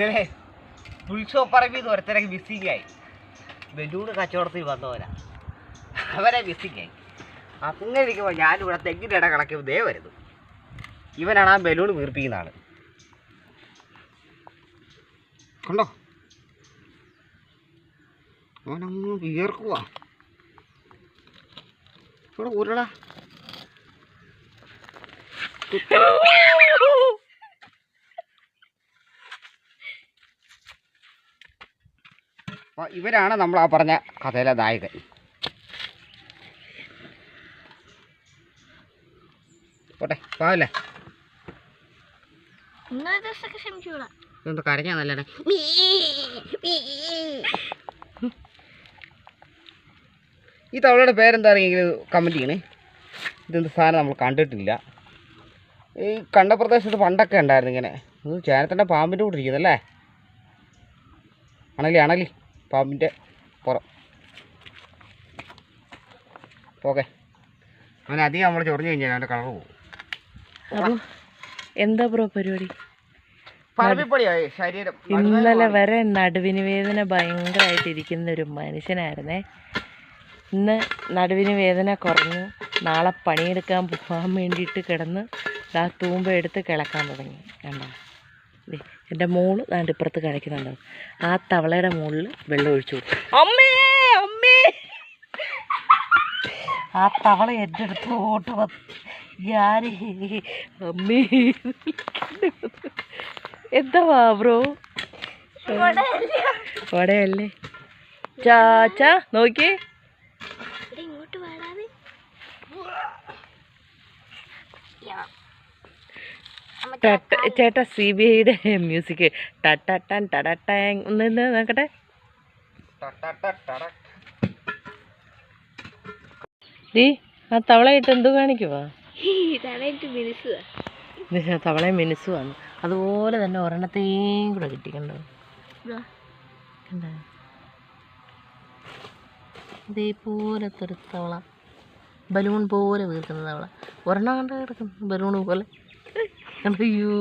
ഇന്നലെ ഉത്സവപ്പറമ്പിൽ നിന്ന് ഒരുത്തരക്ക് മിസ്സിങ്ങായി. ബലൂൺ കച്ചവടത്തിൽ വന്നവരാ, അവരെ മിസ്സിങ്ങായി. അങ്ങനെ ഇരിക്കുമ്പോൾ ഞാനിവിടെ തെങ്ങിൻ്റെ ഇട കണക്കുമ്പോൾ ദേ വരുന്നു. ഇവനാണ് ആ ബലൂൺ വീർപ്പിക്കുന്ന ആള്. കണ്ടോ, അവനങ്ങ് വിയർക്കുക. ഇവിടെ ഉരുള ഇവരാണ് നമ്മൾ ആ പറഞ്ഞ കഥയിലെ നായകൻ. പോട്ടെ, പാവല്ലേ ഇതൊന്ന് കരഞ്ഞാ നല്ലതാണ്. ഈ തവളയുടെ പേരെന്താണെങ്കിലും കമൻറ്റ് ചെയ്യണേ. ഇതെന്ത് സാധനം നമ്മൾ കണ്ടിട്ടില്ല. ഈ കണ്ട പ്രദേശത്ത് പണ്ടൊക്കെ ഉണ്ടായിരുന്നു ഇങ്ങനെ. ഇത് ചേനത്തിൻ്റെ പാമ്പിൻ്റെ കൂടെ ഇരിക്കുന്നല്ലേ. അണലി പാമ്പിൻ്റെ പുറം. ഓക്കെ, അവൻ അധികം നമ്മൾ ചൊറിഞ്ഞു കഴിഞ്ഞാൽ അവൻ്റെ കളർ പോകും. അപ്പോൾ എന്താ ബ്രോ പരിപാടി? പറമ്പിപ്പടിയായി ശരീരം. ഇന്നലെ വരെ നടുവിന് വേദന ഭയങ്കരമായിട്ടിരിക്കുന്ന ഒരു മനുഷ്യനായിരുന്നേ. ഇന്ന് നടുവിന് വേദന കുറഞ്ഞു. നാളെ പണിയെടുക്കാൻ പോകാൻ വേണ്ടിയിട്ട് കിടന്ന് ആ തൂമ്പ എടുത്ത് കിളക്കാൻ തുടങ്ങി. കണ്ടോ, എൻ്റെ മോള് ദാണ്ട് ഇപ്പുറത്ത് കഴിക്കുന്നുണ്ടോ. ആ തവളയുടെ മുകളിൽ വെള്ളം ഒഴിച്ചു കൊടുത്തു. അമ്മേ അമ്മേ, ആ തവള എൻ്റെ അടുത്തോട്ട് വന്നു. ഞാൻ അമ്മേ എന്താ ബ്രോ, വടയല്ലേ ചാച്ചാ? നോക്കി ചേട്ടാ, CBIയുടെ മ്യൂസിക് ടട്ടൻ ടടട്ടാങ് ഒന്ന് നോക്കട്ടെ. ഡീ, ആ തവളയിട്ട് എന്തോ കാണിക്കുവാ? തവളയെ മിനുസുവാന്ന്. അതുപോലെ തന്നെ ഒരെണ്ണത്തെയും കൂടെ കിട്ടിക്കണ്ടോ. കണ്ടോ, ഇതേപോലത്തെ ഒരു തവള, ബലൂൺ പോലെ വീർക്കുന്ന തവള. ഒരെണ്ണം കണ്ട കിടക്കുന്നു ബലൂൺ പോലെ. അയ്യോ,